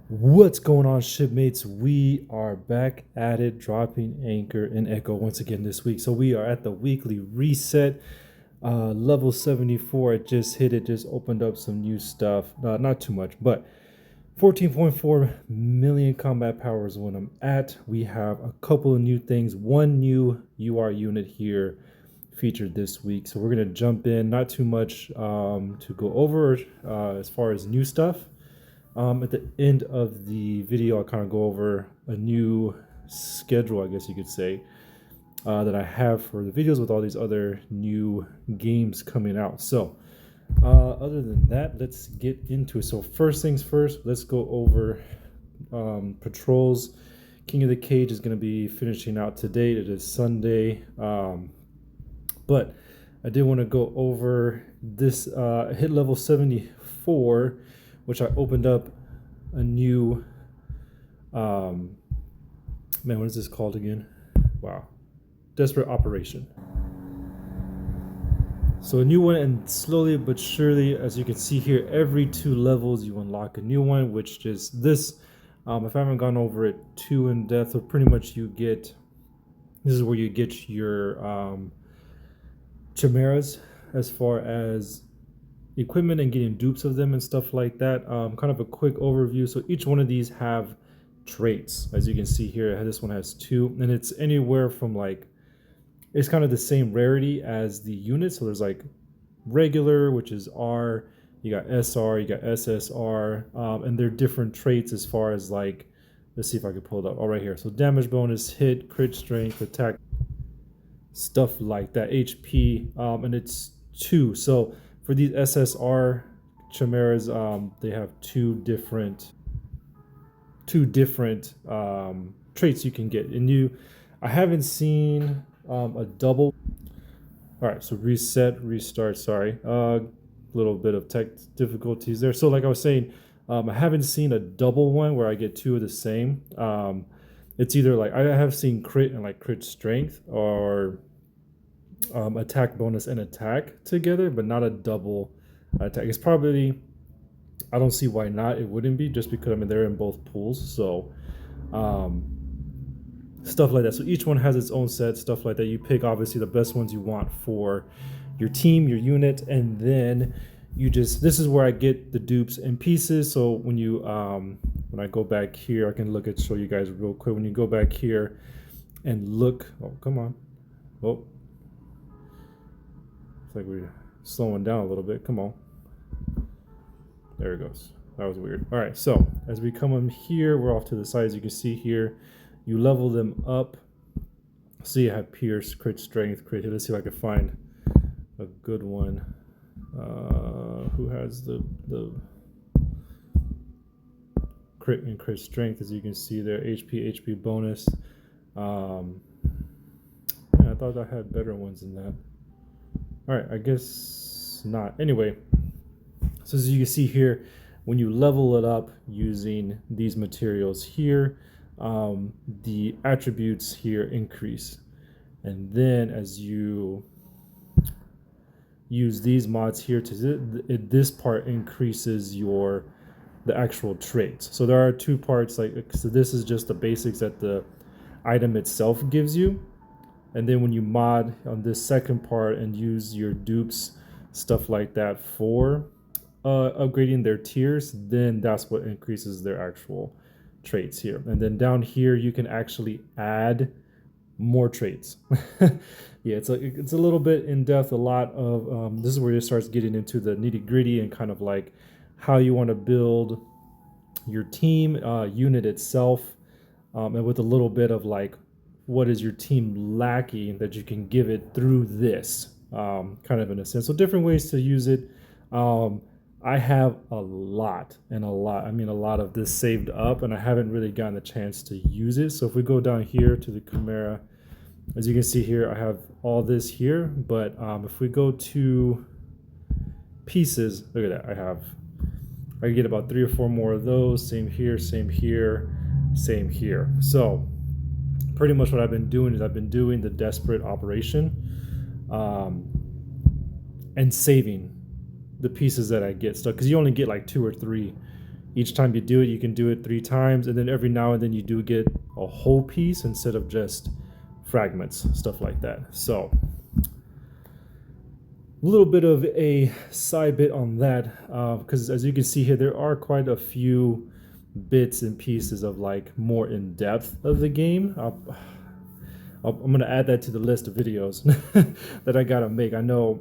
What's going on, shipmates? We are back at it, dropping anchor and echo once again this week. So we are at the weekly reset, level 74. It just hit it, just opened up some new stuff. Not too much, but 14.4 million combat powers when I'm at. We have a couple of new things. One new UR unit here featured this week. So we're going to jump in, not too much to go over as far as new stuff. At the end of the video, I'll kind of go over a new schedule, I guess you could say, that I have for the videos with all these other new games coming out. So other than that, let's get into it. So first things first, let's go over patrols. King of the Cage is going to be finishing out today. It is Sunday. But I did want to go over this hit level 74, which I opened up a new, man, what is this called again? Wow. Desperate Operation. So a new one, and slowly but surely, as you can see here, every 2 levels you unlock a new one, which just this, if I haven't gone over it too in depth, so pretty much you get, this is where you get your chimeras as far as equipment and getting dupes of them and stuff like that. Kind of a quick overview. So each one of these have traits, as you can see here. This one has 2, and it's anywhere from like, it's kind of the same rarity as the unit. So there's like regular, which is R, you got SR, you got SSR, and they're different traits as far as like, let's see if I can pull it up. All right here. So damage bonus, hit, crit strength, attack, stuff like that, HP, and it's 2. So for these SSR chimeras, they have two different traits you can get. And I haven't seen a double. All right, so restart. Sorry, little bit of tech difficulties there. So like I was saying, I haven't seen a double one where I get 2 of the same. It's either like I have seen crit and like crit strength, or attack bonus and attack together, but not a double attack. It's probably, I don't see why not. It wouldn't be, just because I mean they're in both pools. So stuff like that. So each one has its own set, stuff like that. You pick obviously the best ones you want for your team, your unit, and then you just, this is where I get the dupes and pieces. So when you when I go back here, I can look at, show you guys real quick. When you go back here and look, oh come on, oh, like we're slowing down a little bit. Come on. There it goes. That was weird. All right, so as we come in here, we're off to the side. As you can see here, you level them up. So you have Pierce, crit strength, crit hit. Let's see if I can find a good one. Who has the crit and crit strength? As you can see there, HP bonus. Yeah, I thought I had better ones than that. All right, I guess not. Anyway, so as you can see here, when you level it up using these materials here, the attributes here increase. And then as you use these mods here, this part increases the actual traits. So there are 2 parts, like, so this is just the basics that the item itself gives you. And then when you mod on this second part and use your dupes, stuff like that for upgrading their tiers, then that's what increases their actual traits here. And then down here, you can actually add more traits. Yeah, it's a little bit in depth. A lot of this is where it starts getting into the nitty gritty and kind of like how you want to build your team unit itself, and with a little bit of like, what is your team lacking that you can give it through this, kind of in a sense. So different ways to use it. I have a lot of this saved up, and I haven't really gotten the chance to use it. So if we go down here to the Chimera, as you can see here, I have all this here. But if we go to pieces, look at that. I get about 3 or 4 more of those. Same here, same here, same here. So pretty much what I've been doing is I've been doing the desperate operation and saving the pieces that I get stuck, because you only get like 2 or 3 Each time you do it, you can do it 3 times, and then every now and then you do get a whole piece instead of just fragments, stuff like that. So a little bit of a side bit on that, because as you can see here, there are quite a few bits and pieces of like more in depth of the game. I'm gonna add that to the list of videos that I gotta make. I know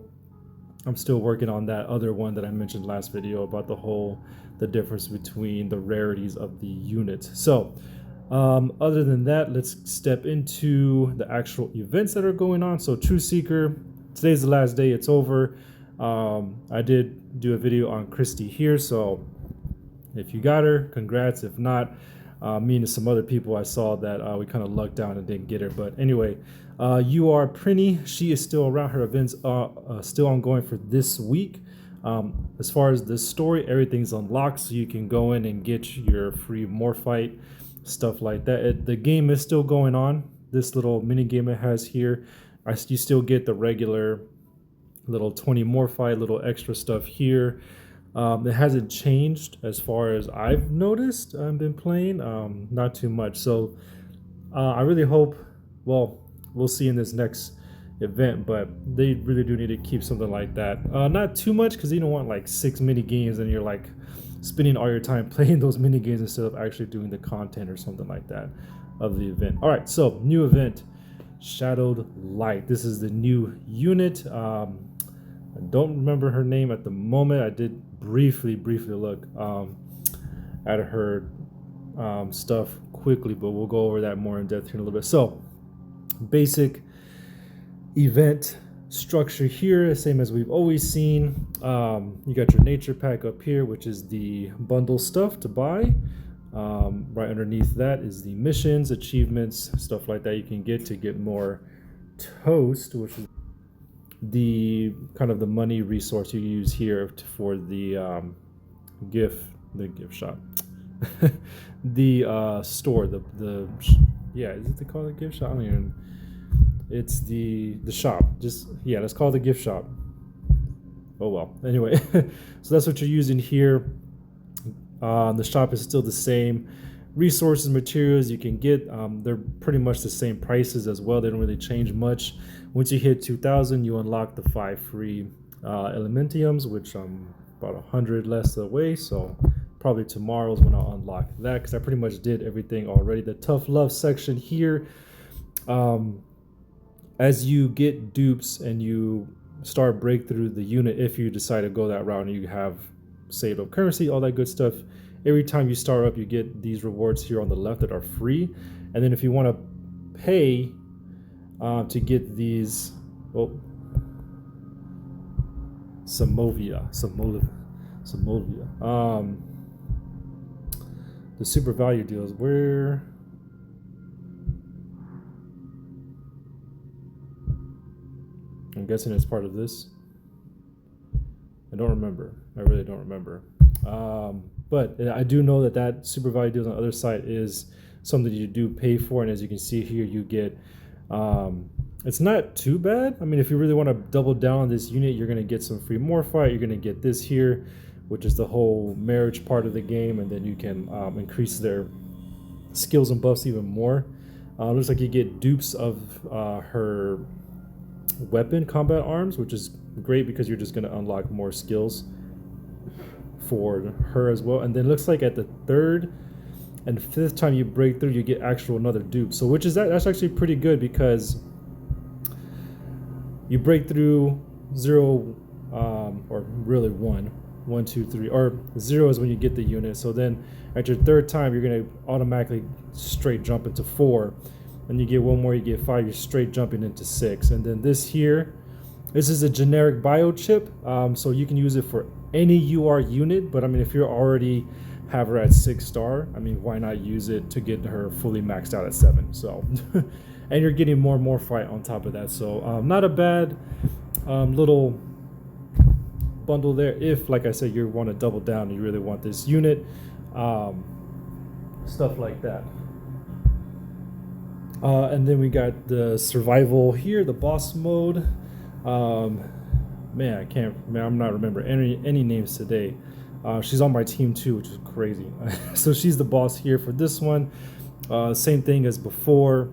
I'm still working on that other one that I mentioned last video about the difference between the rarities of the units. So other than that, let's step into the actual events that are going on. So True Seeker, today's the last day, it's over. I did do a video on Christy here, so if you got her, congrats. If not, me and some other people I saw that we kind of lucked down and didn't get her. But anyway, UR Prinny, she is still around. Her events are still ongoing for this week. As far as the story, everything's unlocked, so you can go in and get your free Morphite, stuff like that. The game is still going on. This little mini game it has here, you still get the regular little 20 Morphite, little extra stuff here. It hasn't changed as far as I've noticed. I've been playing, not too much. So I really hope, well, we'll see in this next event, but they really do need to keep something like that. Not too much, because you don't want like 6 mini games and you're like spending all your time playing those mini games instead of actually doing the content or something like that of the event. All right, so new event, Shadowed Light. This is the new unit. I don't remember her name at the moment. I did briefly look at her stuff quickly, but we'll go over that more in depth here in a little bit. So basic event structure here, same as we've always seen. You got your nature pack up here, which is the bundle stuff to buy. Right underneath that is the missions, achievements, stuff like that you can get to get more toast, which is the kind of the money resource you use here for the gift shop. The store, yeah, is it called a gift shop? I don't even, it's the shop. Just, yeah, let's call it the gift shop. Oh well, anyway. So that's what you're using here. The shop is still the same. Resources, materials you can get, they're pretty much the same prices as well. They don't really change much. Once you hit 2,000, you unlock the 5 free elementiums, which I'm about 100 less away. So probably tomorrow's when I'll unlock that, because I pretty much did everything already. The tough love section here, as you get dupes and you start breakthrough the unit, if you decide to go that route and you have saved up currency, all that good stuff, every time you start up you get these rewards here on the left that are free. And then if you want to pay to get these, Samovila, the super value deals, where I'm guessing it's part of this. I don't remember. I really don't remember. But I do know that super value deals on the other side is something you do pay for. And as you can see here, you get, it's not too bad. I mean, if you really want to double down on this unit, you're going to get some free Morphite. You're going to get this here, which is the whole marriage part of the game. And then you can increase their skills and buffs even more. Looks like you get dupes of her weapon, combat arms, which is great because you're just going to unlock more skills for her as well. And then looks like at the 3rd and 5th time you break through, you get another dupe. So which is that's actually pretty good, because you break through 0 or really 1, 2, 3, or 0 is when you get the unit. So then at your 3rd time you're going to automatically straight jump into 4, and you get 1 more, you get 5, you're straight jumping into 6. And then this here, this is a generic biochip, so you can use it for any UR unit. But I mean, if you're already have her at 6-star, I mean, why not use it to get her fully maxed out at 7? So and you're getting more and more fight on top of that. So not a bad little bundle there, if, like I said, you want to double down and you really want this unit, stuff like that. And then we got the survival here, the boss mode. Man, I'm not remember any names today. She's on my team too, which is crazy. So she's the boss here for this one. Same thing as before.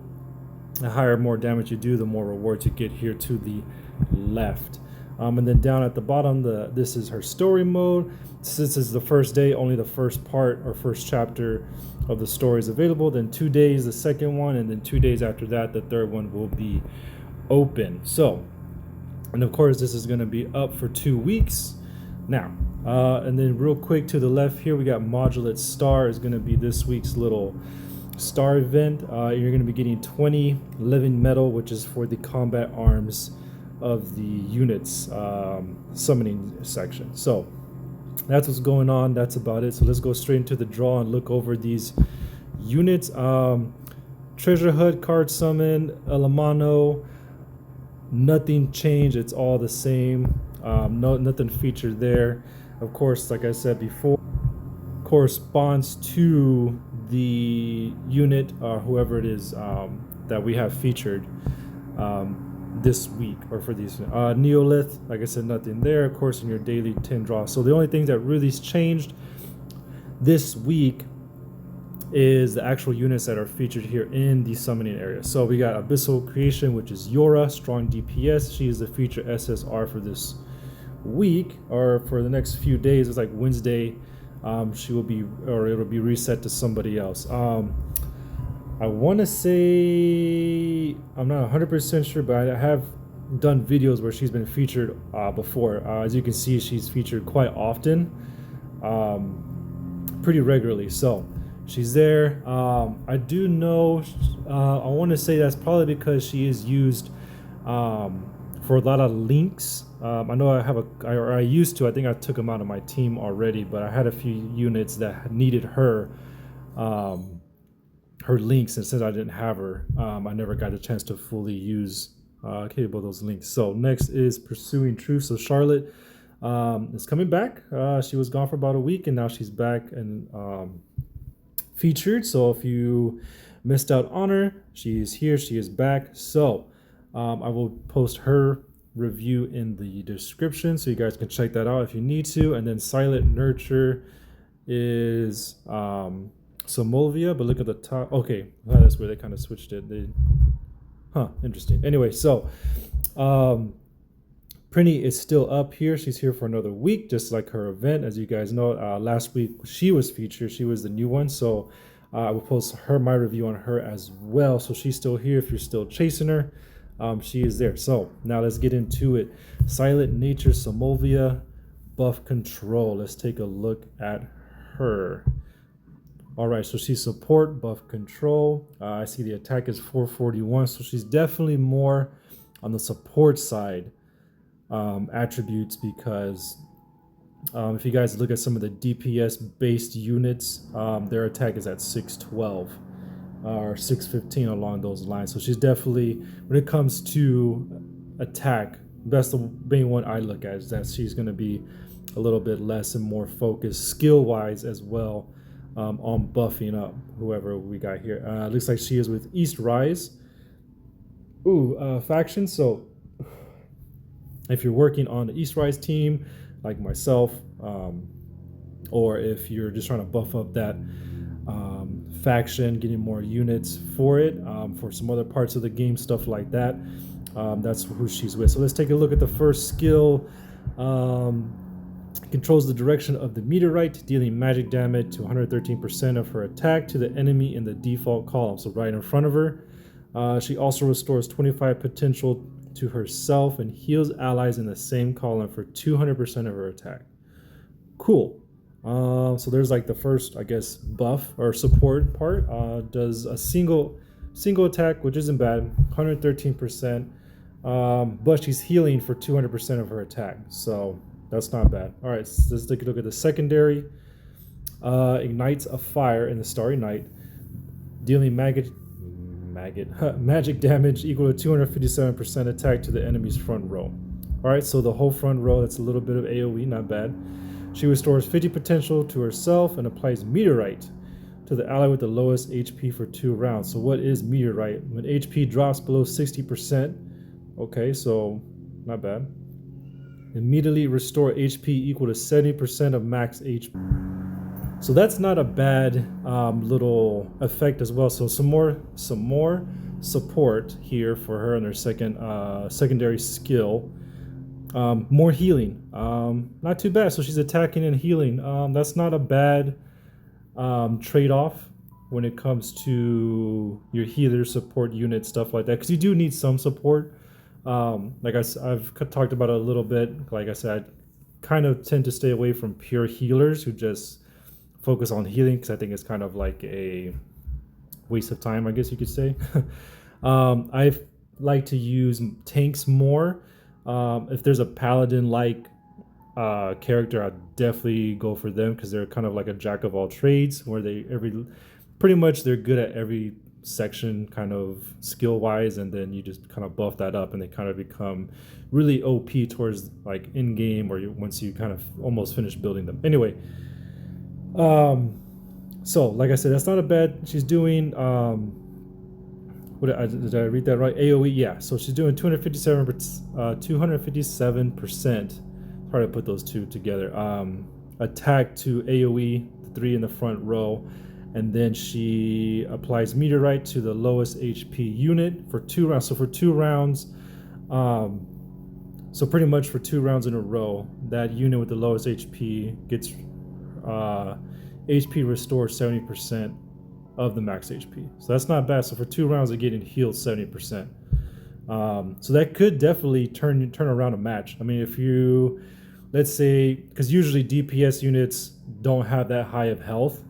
The higher more damage you do, the more rewards you get here to the left. And then down at the bottom, this is her story mode. Since it's the first day, only the first part or first chapter of the story is available. Then 2 days, the second one, and then 2 days after that, the third one will be open. So, and of course, this is going to be up for 2 weeks now. And then real quick to the left here, we got Modulate Star is going to be this week's little star event. You're going to be getting 20 living metal, which is for the combat arms of the units summoning section. So that's what's going on. That's about it. So let's go straight into the draw and look over these units. Treasure Hut card summon, Elamano, nothing changed. It's all the same. Nothing featured there. Of course, like I said before, corresponds to the unit or whoever it is that we have featured this week or for these. Neolith, like I said, nothing there. Of course, in your daily 10 draw. So the only thing that really changed this week is the actual units that are featured here in the summoning area. So we got Abyssal Creation, which is Yora, strong DPS. She is the feature SSR for this week or for the next few days. It's like Wednesday. She will be, or it'll be reset to somebody else. I want to say, I'm not 100% sure, but I have done videos where she's been featured before. As you can see, she's featured quite often, pretty regularly. So she's there. I do know, I want to say that's probably because she is used for a lot of links. I know I used to, I think I took them out of my team already, but I had a few units that needed her links, and since I didn't have her, I never got a chance to fully use capable of those links. So next is Pursuing Truth. So Charlotte is coming back. She was gone for about a week, and now she's back and featured. So if you missed out on her, she is here, she is back. So I will post her review in the description so you guys can check that out if you need to. And then Silent Nurture is Samovila, but look at the top. Okay, well, that's where they kind of switched it. Interesting. Anyway, so Prinny is still up here. She's here for another week, just like her event. As you guys know, last week she was featured. She was the new one, so I will post my review on her as well. So she's still here if you're still chasing her. She is there. So now let's get into it. Silent Nature Samovila Buff Control. Let's take a look at her. All right, so she's support buff control. I see the attack is 441, so she's definitely more on the support side attributes, because if you guys look at some of the DPS based units, their attack is at 612 or 615 along those lines. So she's definitely, when it comes to attack, that's the main one I look at, is that she's going to be a little bit less and more focused skill wise as well. On buffing up whoever we got here. Looks like she is with East Rise faction. So if you're working on the East Rise team like myself, or if you're just trying to buff up that faction, getting more units for it, for some other parts of the game, stuff like that, that's who she's with. So let's take a look at the first skill. Controls the direction of the meteorite, dealing magic damage to 113% of her attack to the enemy in the default column, so right in front of her. She also restores 25 potential to herself and heals allies in the same column for 200% of her attack. Cool. So there's like the first, I guess, buff or support part. Does a single attack, which isn't bad, 113%, but she's healing for 200% of her attack. So that's not bad. All right, so let's take a look at the secondary. Ignites a fire in the Starry Night, dealing magic damage equal to 257% attack to the enemy's front row. All right, so the whole front row, that's a little bit of AoE, not bad. She restores 50 potential to herself and applies meteorite to the ally with the lowest HP for 2 rounds. So what is meteorite? When HP drops below 60%. Okay, so not bad. Immediately restore HP equal to 70% of max HP. So that's not a bad little effect as well. So some more support here for her in her secondary skill. More healing, not too bad. So she's attacking and healing. That's not a bad trade-off when it comes to your healer support unit, stuff like that, because you do need some support. Like I've talked about it a little bit. Like I said, I kind of tend to stay away from pure healers who just focus on healing, because I think it's kind of like a waste of time, I guess you could say. I like to use tanks more. If there's a paladin-like character, I'd definitely go for them, because they're kind of like a jack of all trades, where pretty much they're good at every section kind of skill wise, and then you just kind of buff that up and they kind of become really OP towards like in game, or once you kind of almost finish building them. Anyway, so like I said, that's not a bad. She's doing did I read that right? AoE, yeah. So she's doing 257%. Hard to put those two together. Attack to AoE, 3 in the front row, and then she applies meteorite to the lowest HP unit for 2 rounds. So for 2 rounds, so pretty much for 2 rounds in a row, that unit with the lowest HP gets HP restored 70% of the max HP. So that's not bad. So for 2 rounds of getting healed 70%. So that could definitely turn around a match. I mean, if you, let's say, because usually DPS units don't have that high of health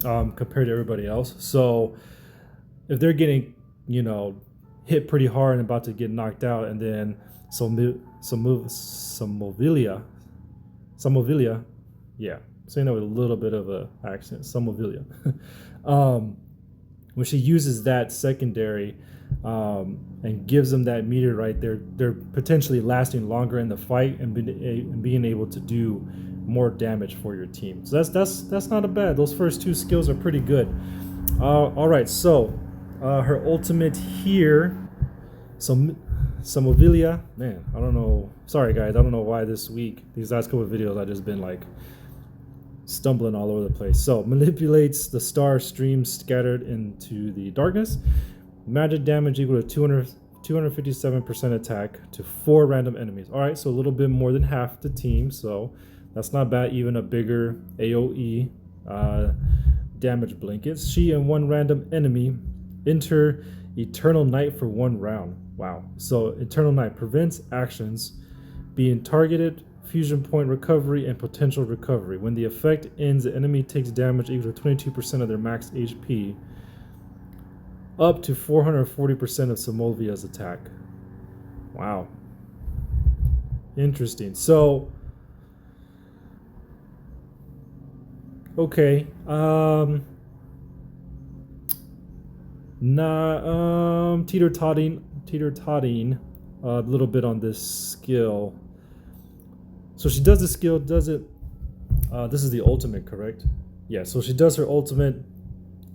compared to everybody else. So if they're getting, hit pretty hard and about to get knocked out, and then Samovila, yeah, saying that with a little bit of a accent, Samovila. When she uses that secondary and gives them that meteorite, they're potentially lasting longer in the fight and being able to do more damage for your team. So that's not a bad. Those first 2 skills are pretty good. All right, so her ultimate here, Samovila, man, I don't know. Sorry guys, I don't know why this week, these last couple of videos, I've just been like stumbling all over the place. So manipulates the star streams scattered into the darkness. Magic damage equal to 257% attack to 4 random enemies. All right, so a little bit more than half the team. So that's not bad. Even a bigger AoE damage blankets. She and 1 random enemy enter Eternal Night for 1 round. Wow. So Eternal Night prevents actions being targeted, fusion point recovery, and potential recovery. When the effect ends, the enemy takes damage equal to 22% of their max HP, up to 440% of Samovia's attack. Wow. Interesting. So, okay. Teeter-totting a little bit on this skill. So she does the skill, does it, this is the ultimate, correct? Yeah, so she does her ultimate.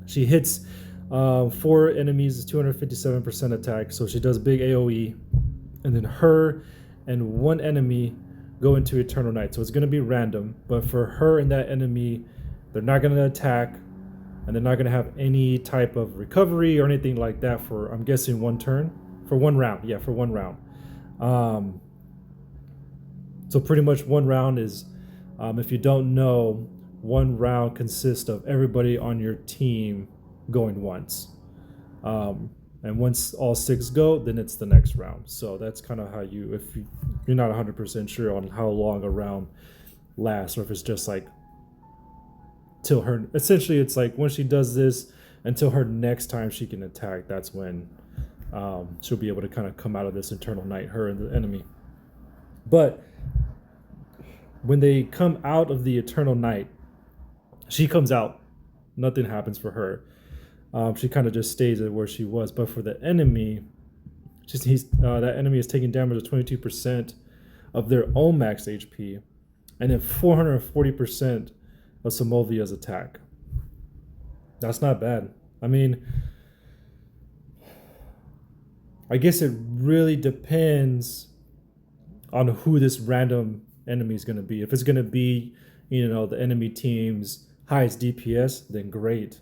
She hits 4 enemies, 257% attack. So she does big AoE, and then her and 1 enemy go into Eternal Night. So it's going to be random, but for her and that enemy, they're not going to attack, and they're not going to have any type of recovery or anything like that for, I'm guessing, 1 turn, for 1 round. Yeah, for 1 round. So pretty much 1 round is, if you don't know, 1 round consists of everybody on your team going once. And once all 6 go, then it's the next round. So that's kind of how if you're not 100% sure on how long a round lasts, or if it's just like till her, essentially it's like when she does this until her next time she can attack, that's when she'll be able to kind of come out of this Eternal Night, her and the enemy. But when they come out of the Eternal Night, she comes out, nothing happens for her. She kind of just stays at where she was. But for the enemy, that enemy is taking damage of 22% of their own max HP, and then 440% of Samovia's attack. That's not bad. I mean, I guess it really depends on who this random enemy is going to be. If it's going to be, the enemy team's highest DPS, then great,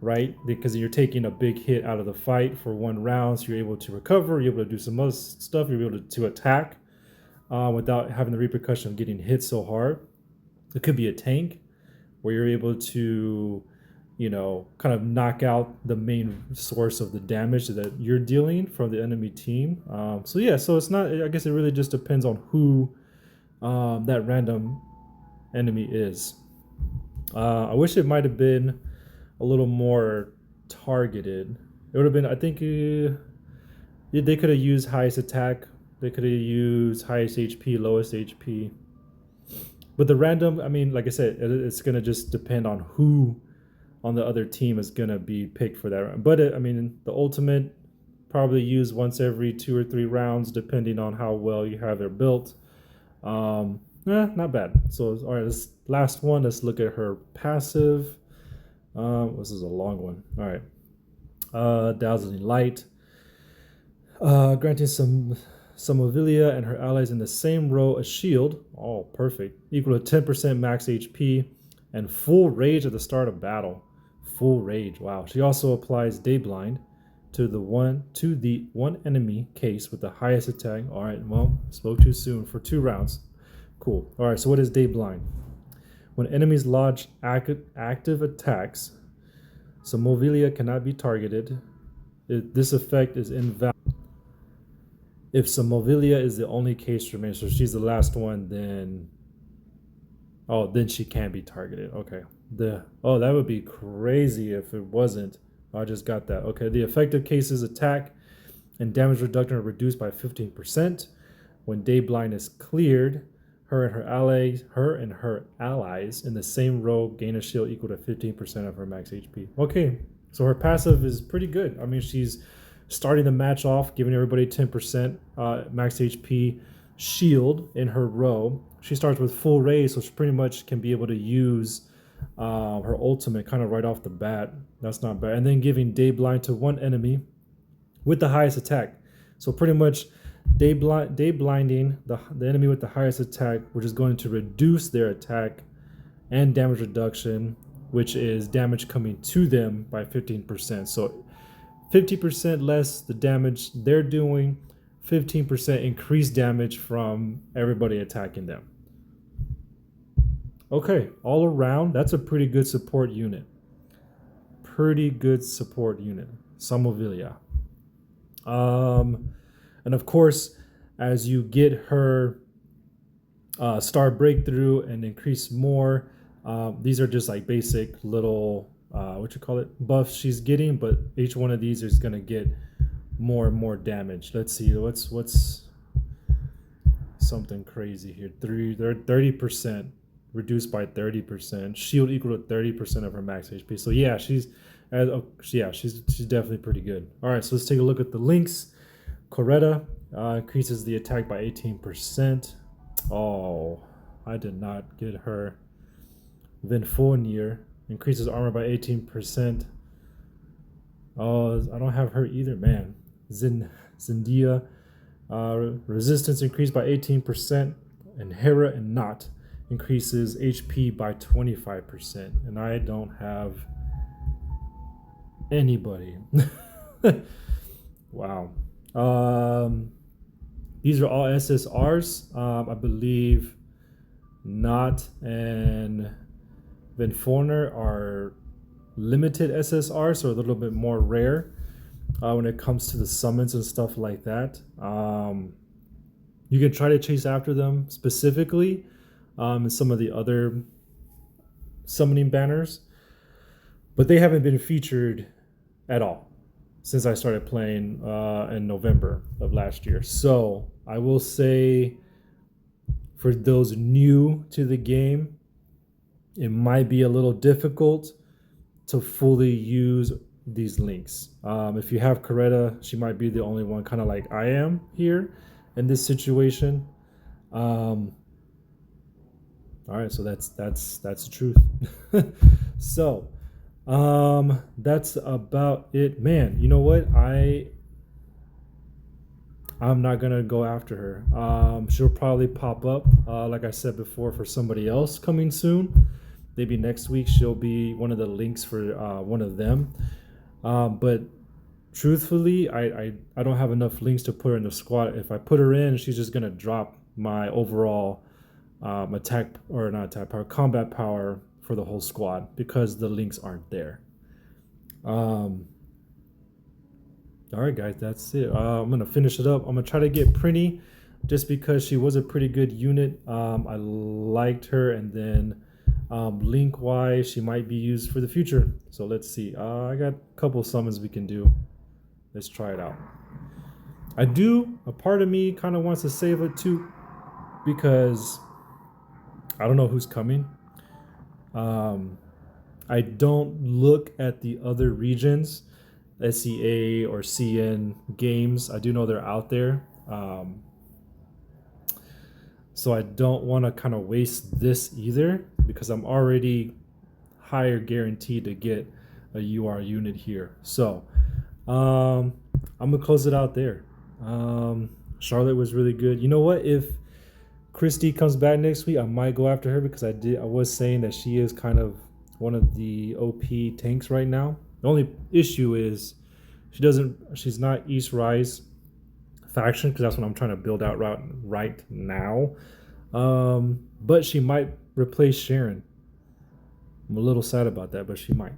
right? Because you're taking a big hit out of the fight for 1 round, so you're able to recover, you're able to do some other stuff, you're able to attack without having the repercussion of getting hit so hard. It could be a tank where you're able to, kind of knock out the main source of the damage that you're dealing from the enemy team. So it's not, I guess it really just depends on who that random enemy is. I wish it might have been a little more targeted. It would have been, I think, they could have used highest attack. They could have used highest HP, lowest HP. But the random, I mean, like I said, it's going to just depend on who on the other team is going to be picked for that. But, the ultimate probably used once every 2 or 3 rounds, depending on how well you have it built. Not bad. So, all right, this last one, let's look at her passive. This is a long one. All right. Dazzling Light. Granting some Samovila and her allies in the same row a shield, oh perfect, equal to 10% max HP and full rage at the start of battle. Full rage, wow. She also applies Day Blind to the one enemy case with the highest attack. All right, well, spoke too soon, for 2 rounds. Cool. All right, so what is Day Blind? When enemies lodge active attacks, Samovila cannot be targeted. This effect is invalid if Samovila is the only case remaining. So she's the last one, then she can't be targeted. Okay. That would be crazy if it wasn't. I just got that. Okay. The effective case's attack and damage reduction are reduced by 15%. When Day Blind is cleared, her and her allies in the same row gain a shield equal to 15% of her max HP. Okay. So her passive is pretty good. I mean, she's starting the match off, giving everybody 10% max HP shield in her row. She starts with full raise, so she pretty much can be able to use her ultimate kind of right off the bat. That's not bad. And then giving Day Blind to one enemy with the highest attack. So pretty much day blinding the enemy with the highest attack, which is going to reduce their attack and damage reduction, which is damage coming to them by 15%. So 50% less the damage they're doing, 15% increased damage from everybody attacking them. Okay, all around, that's a pretty good support unit. Samovila. And of course, as you get her star breakthrough and increase more, these are just like basic little buffs she's getting, but each one of these is going to get more and more damage. Let's see, what's something crazy here. 30% reduced by 30%, shield equal to 30% of her max HP. So yeah, she's definitely pretty good. All right, so let's take a look at the links. Coretta increases the attack by 18%. Oh, I did not get her. Vinfonir increases armor by 18%. Oh, I don't have her either, man. Zindia, resistance increased by 18%, and Hera and Not increases HP by 25%, and I don't have anybody. Wow. These are all SSRs. I believe Not and Vinfonir are limited SSR, so a little bit more rare when it comes to the summons and stuff like that. You can try to chase after them specifically in some of the other summoning banners, but they haven't been featured at all since I started playing in November of last year. So I will say, for those new to the game, it might be a little difficult to fully use these links. If you have Coretta, she might be the only one, kind of like I am here in this situation. All right, so that's the truth. So that's about it, man. You know what? I'm not gonna go after her. She'll probably pop up, like I said before, for somebody else coming soon. Maybe next week she'll be one of the links for one of them. But truthfully, I don't have enough links to put her in the squad. If I put her in, she's just gonna drop my overall attack, or not attack power, combat power for the whole squad, because the links aren't there. All right, guys, that's it. I'm gonna finish it up. I'm gonna try to get Prinny, just because she was a pretty good unit. I liked her, and then link wise, she might be used for the future. So let's see. I got a couple summons we can do. Let's try it out. A part of me kind of wants to save it too, because I don't know who's coming. I don't look at the other regions, SEA or CN games. I do know they're out there. So I don't want to kind of waste this either, because I'm already higher guaranteed to get a UR unit here. So I'm gonna close it out there. Charlotte was really good. You know what? If Christy comes back next week, I might go after her, because I was saying that she is kind of one of the OP tanks right now. The only issue is she's not East Rise faction, because that's what I'm trying to build out right now. But she might replace Sharon. I'm a little sad about that, but she might.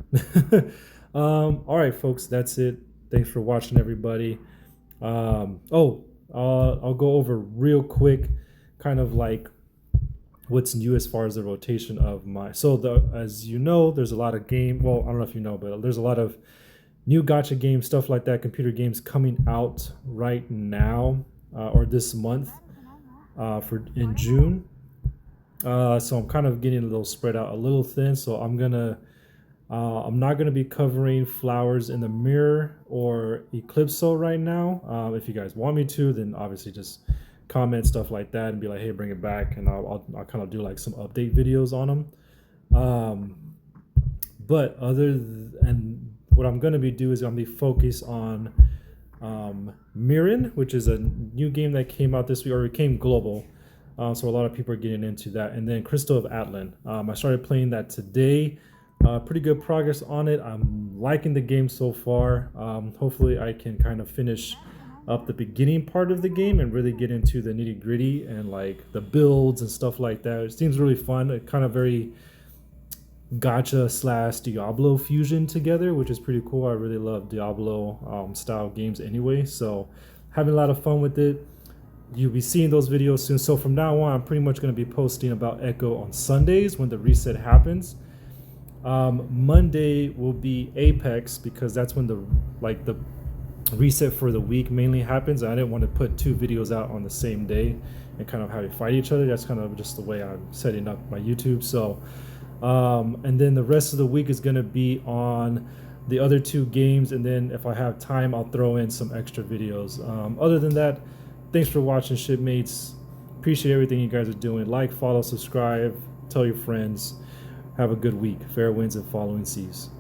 All right, folks, that's it. Thanks for watching, everybody. I'll go over real quick, kind of like what's new as far as the rotation of my. As you know, there's a lot of well, I don't know if you know, but there's a lot of new gacha games, stuff like that, computer games coming out right now, or this month, in June. So I'm kind of getting a little spread out, a little thin. So I'm not gonna be covering Flowers in the Mirror or Eclipso right now. If you guys want me to, then obviously just comment stuff like that and be like, hey, bring it back, and I'll kind of do like some update videos on them. But and what I'm gonna be doing is I'm gonna be focused on Mirin, which is a new game that came out this week, or it came global. So a lot of people are getting into that. And then Crystal of Atlan. I started playing that today. Pretty good progress on it. I'm liking the game so far. Hopefully I can kind of finish up the beginning part of the game and really get into the nitty gritty and like the builds and stuff like that. It seems really fun. It kind of very gacha / Diablo fusion together, which is pretty cool. I really love Diablo style games anyway. So having a lot of fun with it. You'll be seeing those videos soon. So from now on, I'm pretty much going to be posting about Echo on Sundays when the reset happens. Monday will be Apex, because that's when the reset for the week mainly happens. I didn't want to put 2 videos out on the same day and kind of have it fight each other. That's kind of just the way I'm setting up my YouTube. So and then the rest of the week is going to be on the other 2 games, and then if I have time, I'll throw in some extra videos. Other than that, thanks for watching, Shipmates. Appreciate everything you guys are doing. Like, follow, subscribe, tell your friends. Have a good week. Fair winds and following seas.